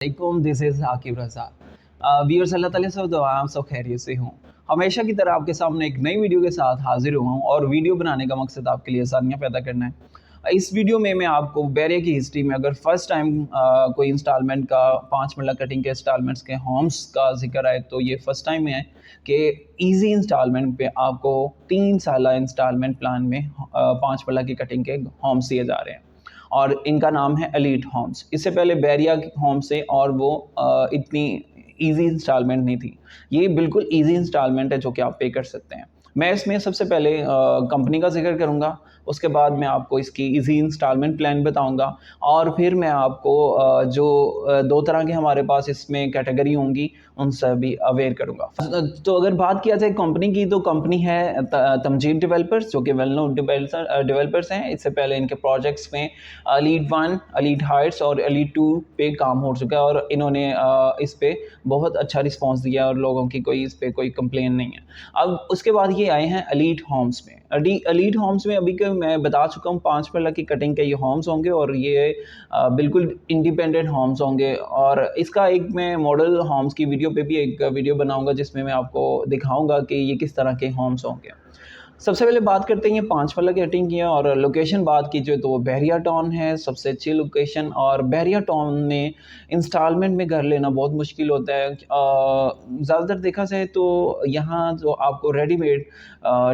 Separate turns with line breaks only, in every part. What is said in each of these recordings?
वालेकुम, this is Aqib Raza. Viewers, Allah ताला से दुआ आप सब खैरियत से हों। हमेशा की तरह आपके सामने एक नई वीडियो के साथ हाज़िर हुआ हूँ और वीडियो बनाने का मकसद आपके लिए आसानियाँ पैदा करना है। इस वीडियो में मैं आपको बैरिया की हिस्ट्री में अगर फर्स्ट टाइम कोई इंस्टॉलमेंट का 5 मरला कटिंग के इंस्टॉलमेंट्स के होम्स का ज़िक्र आए तो ये फर्स्ट टाइम है कि ईज़ी इंस्टॉलमेंट पे आपको 3 साला इंस्टॉलमेंट प्लान में 5 मरला की कटिंग के होम्स दिए जा रहे हैं। और इनका नाम है एलीट होम्स। इससे पहले बैरिया होम्स से और वो इतनी ईज़ी इंस्टॉलमेंट नहीं थी। ये बिल्कुल ईज़ी इंस्टॉलमेंट है जो कि आप पे कर सकते हैं। मैं इसमें सबसे पहले कंपनी का ज़िक्र करूँगा, उसके बाद मैं आपको इसकी ईज़ी इंस्टॉलमेंट प्लान बताऊँगा और फिर मैं आपको जो 2 तरह के हमारे पास इसमें कैटेगरी होंगी, उनसे भी अवेयर करूँगा। तो अगर बात किया जाए कंपनी की, तो कंपनी है तमजीद डेवलपर्स, जो कि वेल नोन डेवलपर्स हैं। इससे पहले इनके प्रोजेक्ट्स में एलीट 1, एलीट हाइट्स और एलीट 2 पे काम हो चुका है और इन्होंने इस पे बहुत अच्छा रिस्पांस दिया और लोगों की कोई इस पे कोई कंप्लेन नहीं है। अब उसके बाद ये आए हैं एलीट होम्स में। एलीट होम्स में अभी के मैं बता चुका हूँ 5 मरला की कटिंग के ये होम्स होंगे और ये बिल्कुल इंडिपेंडेंट होम्स होंगे और इसका एक मैं मॉडल होम्स की वीडियो पे भी एक वीडियो बनाऊंगा जिसमें मैं आपको दिखाऊंगा कि ये किस तरह के होम्स होंगे। सबसे पहले बात करते हैं ये 5 मरला की कटिंग की है और लोकेशन बात कीजिए तो बैरिया टाउन है सबसे अच्छी लोकेशन। और बैरिया टाउन में इंस्टॉलमेंट में घर लेना बहुत मुश्किल होता है। ज़्यादातर देखा जाए तो यहाँ जो आपको रेडीमेड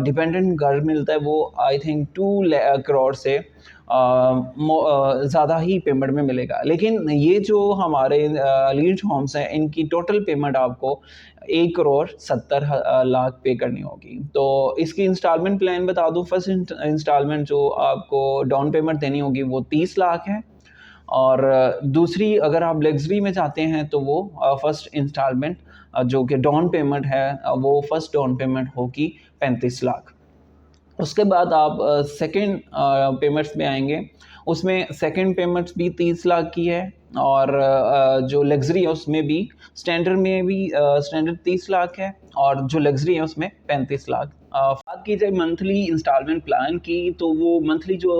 डिपेंडेंट घर मिलता है वो आई थिंक 2 करोड़ से ज़्यादा ही पेमेंट में मिलेगा। लेकिन ये जो हमारे लीड होम्स हैं इनकी टोटल पेमेंट आपको 1 करोड़ 70 लाख पे करनी होगी। तो इसकी इंस्टॉलमेंट प्लान बता दूँ, फर्स्ट इंस्टॉलमेंट जो आपको डाउन पेमेंट देनी होगी वो 30 लाख है और दूसरी अगर आप लग्जरी में जाते हैं तो वो फर्स्ट इंस्टॉलमेंट जो कि डाउन पेमेंट है वो फर्स्ट डाउन पेमेंट होगी 35 लाख। उसके बाद आप सेकंड पेमेंट्स में आएँगे, उसमें सेकंड पेमेंट्स भी 30 लाख की है और जो लग्ज़री है उसमें भी स्टैंडर्ड में भी स्टैंडर्ड 30 लाख है और जो लग्ज़री है उसमें 35 लाख। बात की जाए मंथली इंस्टॉलमेंट प्लान की तो वो मंथली जो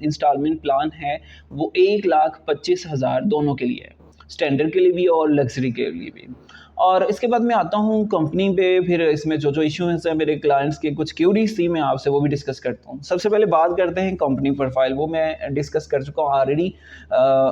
इंस्टॉलमेंट प्लान है वो 1,25,000 दोनों के लिए है, स्टैंडर्ड के लिए भी और लग्ज़री के लिए भी। और इसके बाद मैं आता हूँ कंपनी पे, फिर इसमें जो इश्यूज़ हैं मेरे क्लाइंट्स के कुछ क्यूरीज थी मैं आपसे वो भी डिस्कस करता हूँ। सबसे पहले बात करते हैं कंपनी प्रोफाइल, वो मैं डिस्कस कर चुका हूँ ऑलरेडी।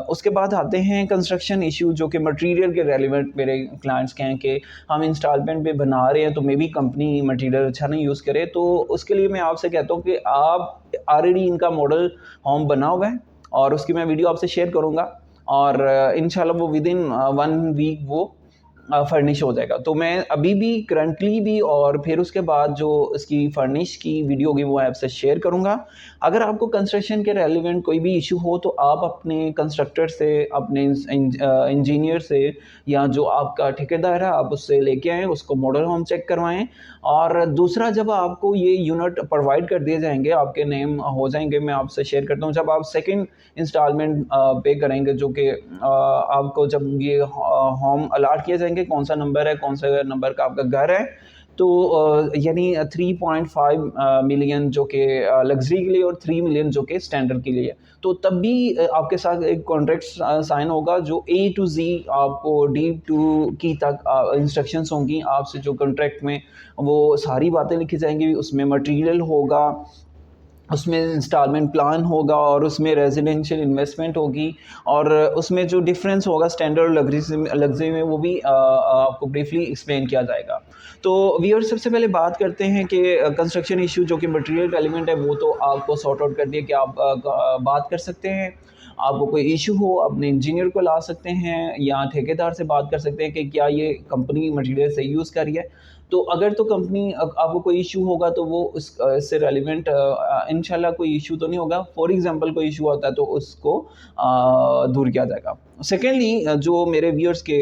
उसके बाद आते हैं कंस्ट्रक्शन इशू जो कि मटेरियल के रेलिवेंट मेरे क्लाइंट्स के हैं कि हम इंस्टॉलमेंट पे बना रहे हैं तो मे बी कंपनी मटेरियल अच्छा नहीं यूज़ करे। तो उसके लिए मैं आपसे कहता हूँ कि आप ऑलरेडी इनका मॉडल होम बना हुआ है और उसकी मैं वीडियो आपसे शेयर करूँगा और इंशाल्लाह वो विद इन 1 वीक वो फर्निश हो जाएगा। तो मैं अभी भी करंटली भी और फिर उसके बाद जो इसकी फर्निश की वीडियो होगी वो आपसे शेयर करूँगा। अगर आपको कंस्ट्रक्शन के रेलिवेंट कोई भी इशू हो तो आप अपने कंस्ट्रक्टर से, अपने इंजीनियर से या जो आपका ठेकेदार है आप उससे लेके आएँ, उसको मॉडल होम चेक करवाएँ। और दूसरा, जब आपको ये यूनिट प्रोवाइड कर दिए जाएँगे, आपके नेम हो जाएँगे, मैं आपसे शेयर करता हूँ, जब आप सेकंड इंस्टॉलमेंट पे करेंगे जो कि आपको जब ये होम अलॉट किए जाएँगे, कौन सा नंबर है, कौन सा नंबर का आपका घर है, तो यानी 3.5 मिलियन जो कि लग्ज़री के लिए और 3 मिलियन जो कि स्टैंडर्ड के लिए है। तो तब भी आपके साथ एक कॉन्ट्रैक्ट साइन होगा जो ए टू ज़ी आपको डी टू की तक इंस्ट्रक्शंस होंगी आपसे, जो कॉन्ट्रैक्ट में वो सारी बातें लिखी जाएँगी, उसमें मटेरियल होगा, उसमें इंस्टॉलमेंट प्लान होगा और उसमें रेजिडेंशियल इन्वेस्टमेंट होगी और उसमें जो डिफरेंस होगा स्टैंडर्ड लग्जरी में वो भी आपको ब्रीफली एक्सप्लेन किया जाएगा। तो व्यूअर्स, सबसे पहले बात करते हैं कि कंस्ट्रक्शन इशू जो कि मटेरियल एलिमेंट है वो तो आपको सॉर्ट आउट कर दिया कि आप बात कर सकते हैं। आपको कोई इशू हो अपने इंजीनियर को ला सकते हैं या ठेकेदार से बात कर सकते हैं कि क्या ये कंपनी मटेरियल सही यूज़ कर रही है। तो अगर तो कंपनी आपको कोई इशू होगा तो वो इससे रेलिवेंट इंशाल्लाह कोई इशू तो नहीं होगा। फॉर एग्जांपल कोई इशू होता है तो उसको दूर किया जाएगा। सेकेंडली, जो मेरे व्यूअर्स के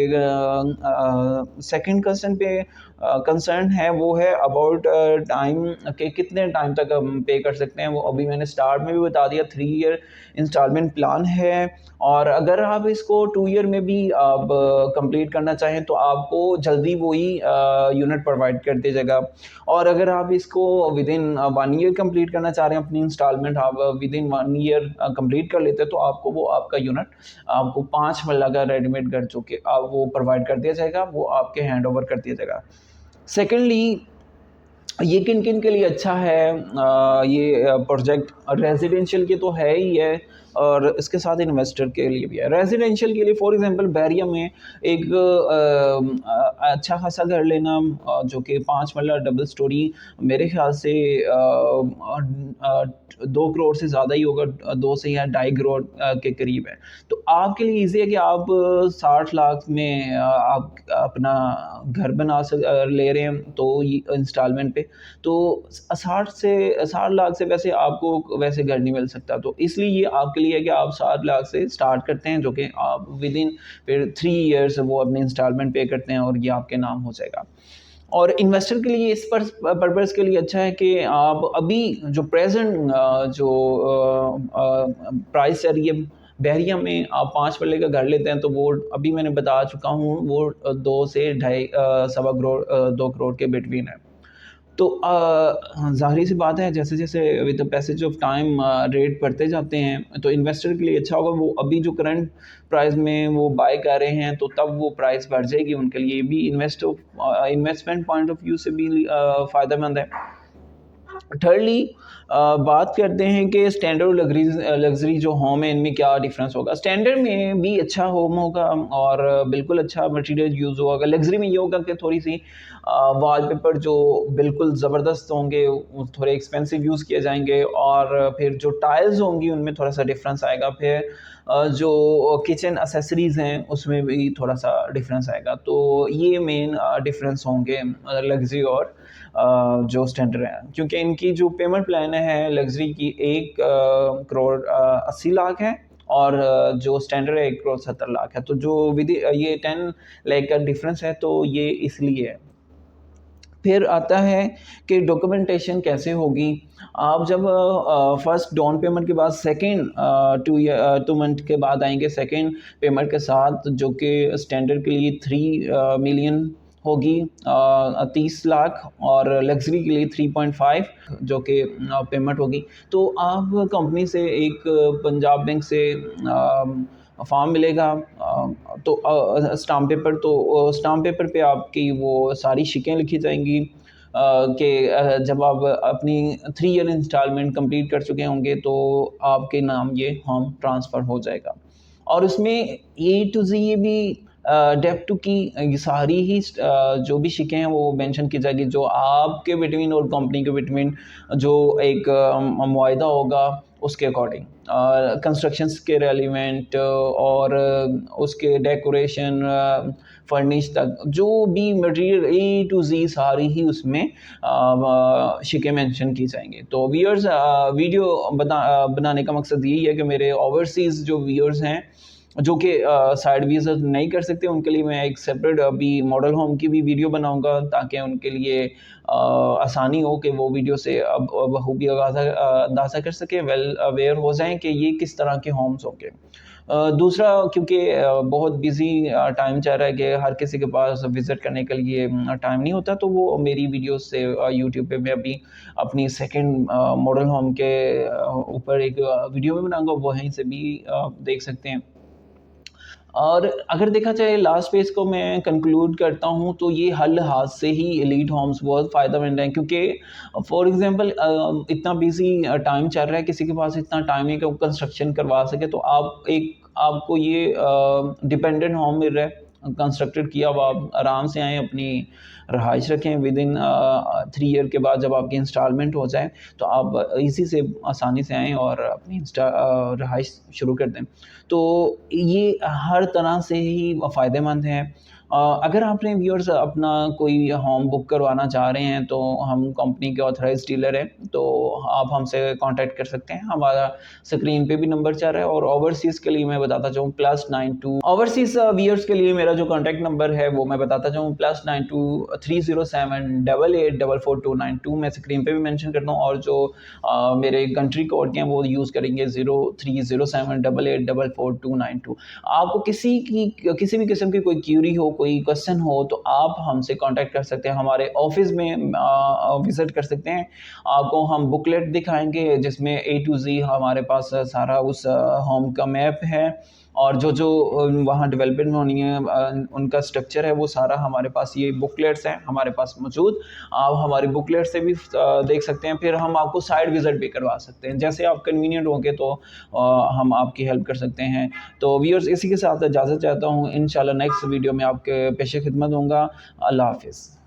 सेकंड क्वेश्चन पे कंसर्न है वो है अबाउट टाइम के कितने टाइम तक हम पे कर सकते हैं। वो अभी मैंने स्टार्ट में भी बता दिया, 3 ईयर इंस्टॉलमेंट प्लान है। और अगर आप इसको 2 ईयर में भी आप कंप्लीट करना चाहें तो आपको जल्दी वही यूनिट प्रोवाइड कर दिया जाएगा। और अगर आप इसको विद इन 1 ईयर कंप्लीट करना चाह रहे हैं, अपनी इंस्टॉलमेंट आप विद इन 1 ईयर कंप्लीट कर लेते हैं, तो आपको वो आपका यूनिट आपको 5 मरला का रेडीमेड घर जो कि आप वो प्रोवाइड कर दिया जाएगा, वो आपके हैंड ओवर कर दिया जाएगा। सेकेंडली, ये किन किन के लिए अच्छा है ये प्रोजेक्ट? रेजिडेंशियल के तो है ही है, और इसके साथ इन्वेस्टर के लिए भी है। रेजिडेंशियल के लिए फॉर एग्जांपल बैरिया में एक अच्छा खासा घर लेना जो कि 5 मरला डबल स्टोरी मेरे ख्याल से 2 करोड़ से ज़्यादा ही होगा, 2 से या 2.5 करोड़ के करीब है। तो आपके लिए ईजी है कि आप 60 लाख में आप अपना घर ले रहे हैं, तो ये इंस्टॉलमेंट पे तो 60 लाख से वैसे आपको वैसे घर नहीं मिल सकता। तो इसलिए ये आपके लिए है कि आप 60 लाख से स्टार्ट करते हैं, जो कि आप विद इन फिर 3 ईयर्स वो अपने इंस्टॉलमेंट पे करते हैं और ये आपके नाम हो जाएगा। और इन्वेस्टर के लिए इस पर्पज़ के लिए अच्छा है कि आप अभी जो प्रेजेंट जो प्राइस चल रही है बहरिया में, आप 5 मरले का घर लेते हैं तो वो अभी मैंने बता चुका हूँ, वो 2 से ढाई सवा करोड़ 2 करोड़ के बिटवीन है। तो ज़ाहिर सी बात है, जैसे जैसे with the passage of time rate बढ़ते जाते हैं, तो इन्वेस्टर के लिए अच्छा होगा। वो अभी जो करंट प्राइस में वो बाय कर रहे हैं, तो तब वो प्राइस बढ़ जाएगी, उनके लिए भी इन्वेस्टमेंट पॉइंट ऑफ व्यू से भी फ़ायदेमंद है। थर्डली, बात करते हैं कि स्टैंडर्ड और लग्जरी जो होम है, इनमें क्या डिफरेंस होगा। स्टैंडर्ड में भी अच्छा होम होगा और बिल्कुल अच्छा मटेरियल यूज़ होगा। लग्जरी में ये होगा कि थोड़ी सी वॉलपेपर जो बिल्कुल ज़बरदस्त होंगे, वो थोड़े एक्सपेंसिव यूज़ किए जाएंगे, और फिर जो टाइल्स होंगी उनमें थोड़ा सा डिफरेंस आएगा। फिर जो किचन एसेसरीज़ हैं उसमें भी थोड़ा सा डिफरेंस आएगा। तो ये मेन डिफरेंस होंगे लग्जरी और जो स्टैंडर्ड है, क्योंकि इनकी जो पेमेंट प्लान है लग्जरी की 1 करोड़ 80 लाख है, और जो स्टैंडर्ड है 1 करोड़ 70 लाख है। तो जो ये 10 लाख का डिफरेंस है, तो ये इसलिए है। फिर आता है कि डॉक्यूमेंटेशन कैसे होगी। आप जब फर्स्ट डाउन पेमेंट के बाद सेकंड 2 मंथ के बाद आएंगे सेकंड पेमेंट के साथ, जो कि स्टैंडर्ड के लिए 3 मिलियन होगी 30 लाख, और लग्जरी के लिए 3.5 जो कि पेमेंट होगी। तो आप कंपनी से एक पंजाब बैंक से फॉर्म मिलेगा, स्टाम्प पेपर पे आपकी वो सारी शिकें लिखी जाएंगी कि जब आप अपनी 3 ईयर इंस्टॉलमेंट कंप्लीट कर चुके होंगे तो आपके नाम ये होम ट्रांसफ़र हो जाएगा। और उसमें ए टू जी ये भी डेप्ट की ये सारी ही जो भी शिकें हैं वो मेंशन की जाएगी, जो आपके बिटवीन और कंपनी के बिटवीन जो एक मुआहिदा होगा उसके अकॉर्डिंग, कंस्ट्रक्शंस के रेलिवेंट और उसके डेकोरेशन फर्निश तक जो भी मटेरियल ए टू जी सारी ही उसमें शिकें मेंशन की जाएंगी। तो व्यूअर्स, वीडियो बनाने का मकसद यही है कि मेरे ओवरसीज़ जो व्यूअर्स हैं जो कि साइड विज़िट नहीं कर सकते, उनके लिए मैं एक सेपरेट अभी मॉडल होम की भी वीडियो बनाऊंगा, ताकि उनके लिए आसानी हो कि वो वीडियो से अब बखूबी अंदाज़ा कर सके, वेल अवेयर हो जाएं कि ये किस तरह के होम्स होंगे। दूसरा, क्योंकि बहुत बिजी टाइम चल रहा है कि हर किसी के पास विज़िट करने के लिए टाइम नहीं होता, तो वो मेरी वीडियोस से यूट्यूब पे मैं अभी अपनी सेकंड मॉडल होम के ऊपर एक वीडियो में बनाऊंगा, वहीं से भी देख सकते हैं। और अगर देखा जाए लास्ट पेज को मैं कंक्लूड करता हूँ, तो ये हर लिहाज से ही एलीट होम्स बहुत फ़ायदेमंद हैं, क्योंकि फॉर एग्जांपल इतना बिजी टाइम चल रहा है, किसी के पास इतना टाइम नहीं कि वो कंस्ट्रक्शन करवा सके, तो आपको ये डिपेंडेंट होम मिल रहा है कंस्ट्रक्टेड किया हुआ। आप आराम से आएँ, अपनी रहाइश रखें, विद इन 3 ईयर के बाद जब आपकी इंस्टॉलमेंट हो जाए तो आप इसी से आसानी से आएँ और अपनी रहाइश शुरू कर दें। तो ये हर तरह से ही फ़ायदेमंद है। अगर आपने व्यूअर्स अपना कोई होम बुक करवाना चाह रहे हैं तो हम कंपनी के ऑथराइज़ डीलर हैं, तो आप हमसे कांटेक्ट कर सकते हैं। हमारा स्क्रीन पे भी नंबर चल रहा है। और ओवरसीज़ के लिए मैं बताता चाहूँ +92 ओवरसीज़ व्यूअर्स के लिए मेरा जो कॉन्टैक्ट नंबर है वो मैं बताता चाहूँ +92 307 8844 मैं स्क्रीन पे भी मेंशन करता हूँ। और जो मेरे कंट्री कोड के हैं वो यूज़ करेंगे 0307 8844 आपको किसी भी किस्म की कोई क्यूरी हो, कोई क्वेश्चन हो, तो आप हमसे कांटेक्ट कर सकते हैं। हमारे ऑफ़िस में विज़िट कर सकते हैं। आपको हम बुकलेट दिखाएँगे जिसमें ए टू ज़ी हमारे पास सारा उस होम का मैप है। और जो वहाँ डेवलपमेंट होनी है उनका स्ट्रक्चर है वो सारा हमारे पास ये बुकलेट्स हैं हमारे पास मौजूद। आप हमारी बुकलेट से भी देख सकते हैं। फिर हम आपको साइट विज़िट भी करवा सकते हैं। जैसे आप कन्वीनिएंट होंगे तो हम आपकी हेल्प कर सकते हैं। तो व्यूअर्स इसी के साथ इजाज़त चाहता हूँ। इंशाल्लाह नेक्स्ट वीडियो में आपके पेश खिदमत दूँगा। अल्लाह हाफ़िज़।